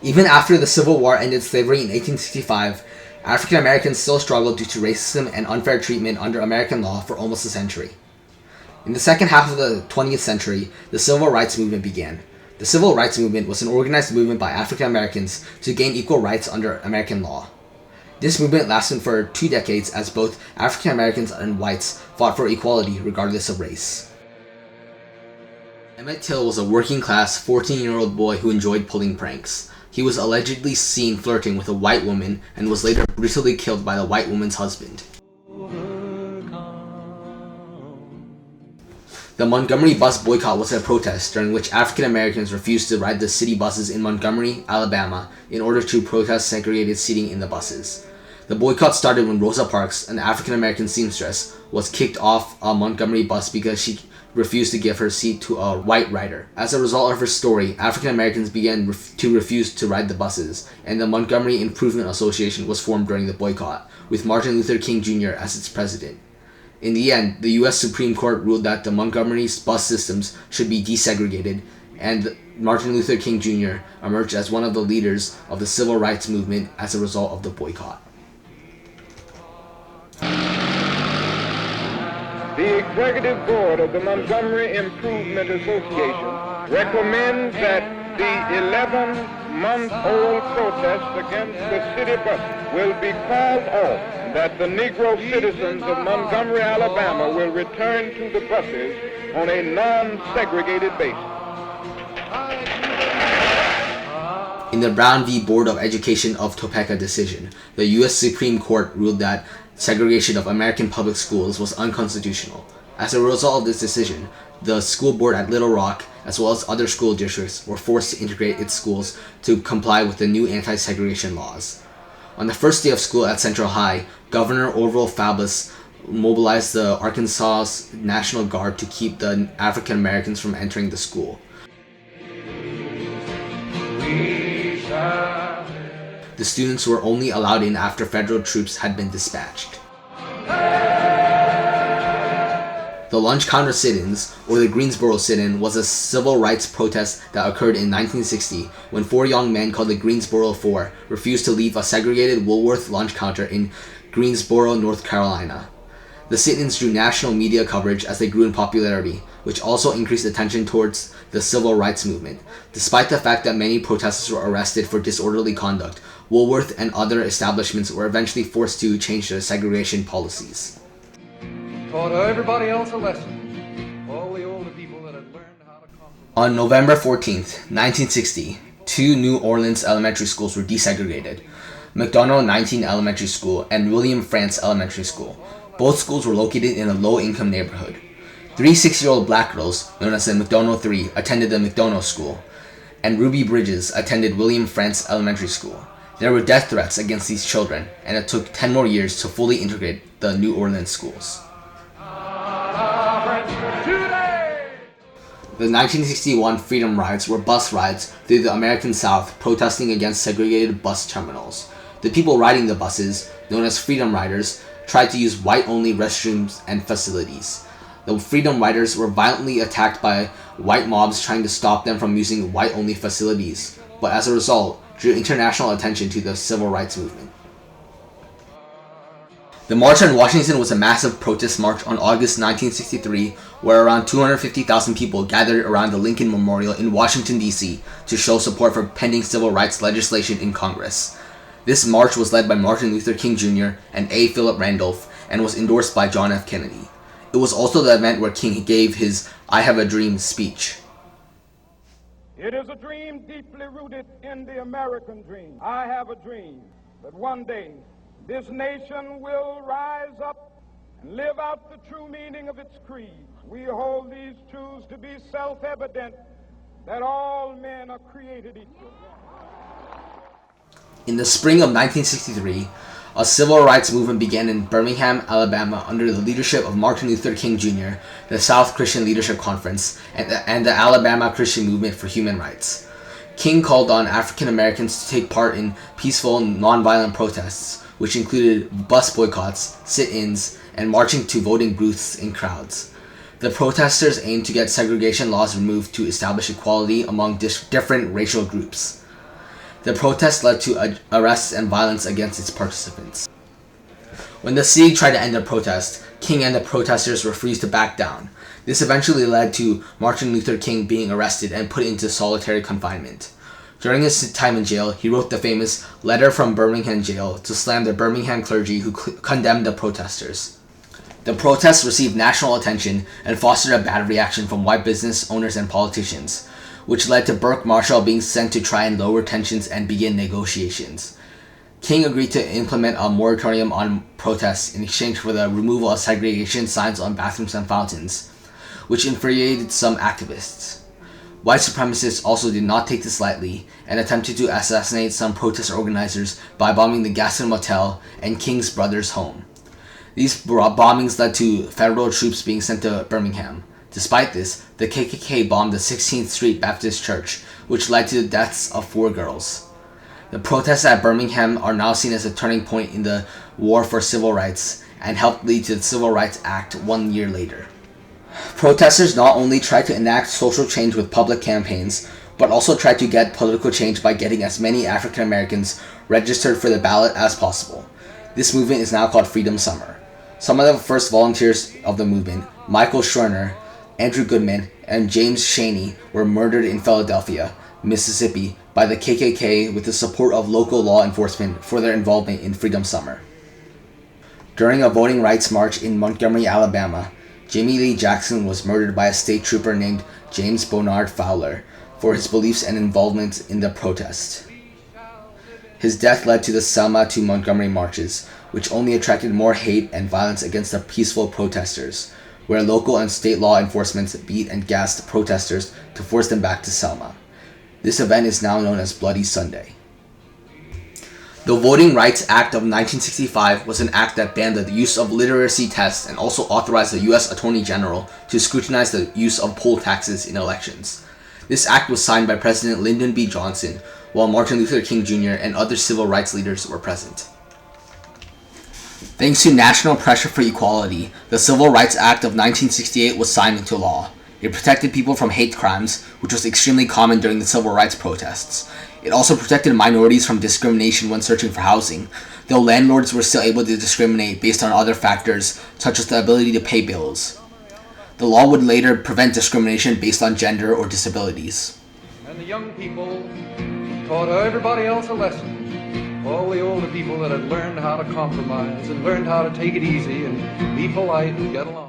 Even after the Civil War ended slavery in 1865, African Americans still struggled due to racism and unfair treatment under American law for almost a century. In the second half of the 20th century, the Civil Rights Movement began. The Civil Rights Movement was an organized movement by African Americans to gain equal rights under American law. This movement lasted for 2 decades as both African Americans and whites fought for equality regardless of race. Emmett Till was a working-class 14-year-old boy who enjoyed pulling pranks. He was allegedly seen flirting with a white woman and was later brutally killed by the white woman's husband. The Montgomery Bus Boycott was a protest during which African Americans refused to ride the city buses in Montgomery, Alabama, in order to protest segregated seating in the buses. The boycott started when Rosa Parks, an African American seamstress, was kicked off a Montgomery bus because she refused to give her seat to a white rider. As a result of her story, African Americans began to refuse to ride the buses, and the Montgomery Improvement Association was formed during the boycott, with Martin Luther King Jr. as its president. In the end, the U.S. Supreme Court ruled that the Montgomery's bus systems should be desegregated, and Martin Luther King Jr. emerged as one of the leaders of the civil rights movement as a result of the boycott. The Executive Board of the Montgomery Improvement Association recommends that the 11-month-old protest against the city bus will be called off, and that the Negro citizens of Montgomery, Alabama will return to the buses on a non-segregated basis. In the Brown v. Board of Education of Topeka decision, the U.S. Supreme Court ruled that segregation of American public schools was unconstitutional. As a result of this decision, the school board at Little Rock, as well as other school districts, were forced to integrate its schools to comply with the new anti-segregation laws. On the first day of school at Central High, Governor Orville Faubus mobilized the Arkansas National Guard to keep the African Americans from entering the school. The students were only allowed in after federal troops had been dispatched. The lunch counter sit-ins, or the Greensboro sit-in, was a civil rights protest that occurred in 1960 when 4 young men called the Greensboro Four refused to leave a segregated Woolworth lunch counter in Greensboro, North Carolina. The sit-ins drew national media coverage as they grew in popularity, which also increased attention towards the civil rights movement. Despite the fact that many protesters were arrested for disorderly conduct, Woolworth and other establishments were eventually forced to change their segregation policies. Taught everybody else a lesson. All the older people that had learned how to compromise. On November 14th, 1960, 2 New Orleans elementary schools were desegregated: McDonald 19 Elementary School and William Frantz Elementary School. Both schools were located in a low-income neighborhood. 3 6-year-old black girls, known as the McDonald Three, attended the McDonald School, and Ruby Bridges attended William Frantz Elementary School. There were death threats against these children, and it took 10 more years to fully integrate the New Orleans schools. The 1961 Freedom Rides were bus rides through the American South protesting against segregated bus terminals. The people riding the buses, known as Freedom Riders, tried to use white-only restrooms and facilities. The Freedom Riders were violently attacked by white mobs trying to stop them from using white-only facilities, but as a result, drew international attention to the civil rights movement. The March on Washington was a massive protest march on August 1963, where around 250,000 people gathered around the Lincoln Memorial in Washington, D.C. to show support for pending civil rights legislation in Congress. This march was led by Martin Luther King Jr. and A. Philip Randolph and was endorsed by John F. Kennedy. It was also the event where King gave his "I Have a Dream" speech. It is a dream deeply rooted in the American dream. I have a dream that one day this nation will rise up and live out the true meaning of its creed. We hold these truths to be self-evident, that all men are created equal. In the spring of 1963, a civil rights movement began in Birmingham, Alabama under the leadership of Martin Luther King Jr., the South Christian Leadership Conference, and the Alabama Christian Movement for Human Rights. King called on African Americans to take part in peaceful, nonviolent protests, which included bus boycotts, sit-ins, and marching to voting booths in crowds. The protesters aimed to get segregation laws removed to establish equality among different racial groups. The protest led to arrests and violence against its participants. When the city tried to end the protest, King and the protesters refused to back down. This eventually led to Martin Luther King being arrested and put into solitary confinement. During his time in jail, he wrote the famous Letter from Birmingham Jail to slam the Birmingham clergy who condemned the protesters. The protests received national attention and fostered a bad reaction from white business owners and politicians, which led to Burke Marshall being sent to try and lower tensions and begin negotiations. King agreed to implement a moratorium on protests in exchange for the removal of segregation signs on bathrooms and fountains, which infuriated some activists. White supremacists also did not take this lightly and attempted to assassinate some protest organizers by bombing the Gaston Motel and King's brother's home. These bombings led to federal troops being sent to Birmingham. Despite this, the KKK bombed the 16th Street Baptist Church, which led to the deaths of 4 girls. The protests at Birmingham are now seen as a turning point in the war for civil rights and helped lead to the Civil Rights Act 1 year later. Protesters not only tried to enact social change with public campaigns, but also tried to get political change by getting as many African Americans registered for the ballot as possible. This movement is now called Freedom Summer. Some of the first volunteers of the movement, Michael Schwerner, Andrew Goodman, and James Shaney, were murdered in Philadelphia, Mississippi, by the KKK with the support of local law enforcement for their involvement in Freedom Summer. During a voting rights march in Montgomery, Alabama, Jimmie Lee Jackson was murdered by a state trooper named James Bonard Fowler for his beliefs and involvement in the protest. His death led to the Selma to Montgomery marches, which only attracted more hate and violence against the peaceful protesters, where local and state law enforcement beat and gassed protesters to force them back to Selma. This event is now known as Bloody Sunday. The Voting Rights Act of 1965 was an act that banned the use of literacy tests and also authorized the U.S. Attorney General to scrutinize the use of poll taxes in elections. This act was signed by President Lyndon B. Johnson, while Martin Luther King Jr. and other civil rights leaders were present. Thanks to national pressure for equality, the Civil Rights Act of 1968 was signed into law. It protected people from hate crimes, which was extremely common during the civil rights protests. It also protected minorities from discrimination when searching for housing, though landlords were still able to discriminate based on other factors, such as the ability to pay bills. The law would later prevent discrimination based on gender or disabilities. And the young people taught everybody else a lesson. All the older people that had learned how to compromise and learned how to take it easy and be polite and get along.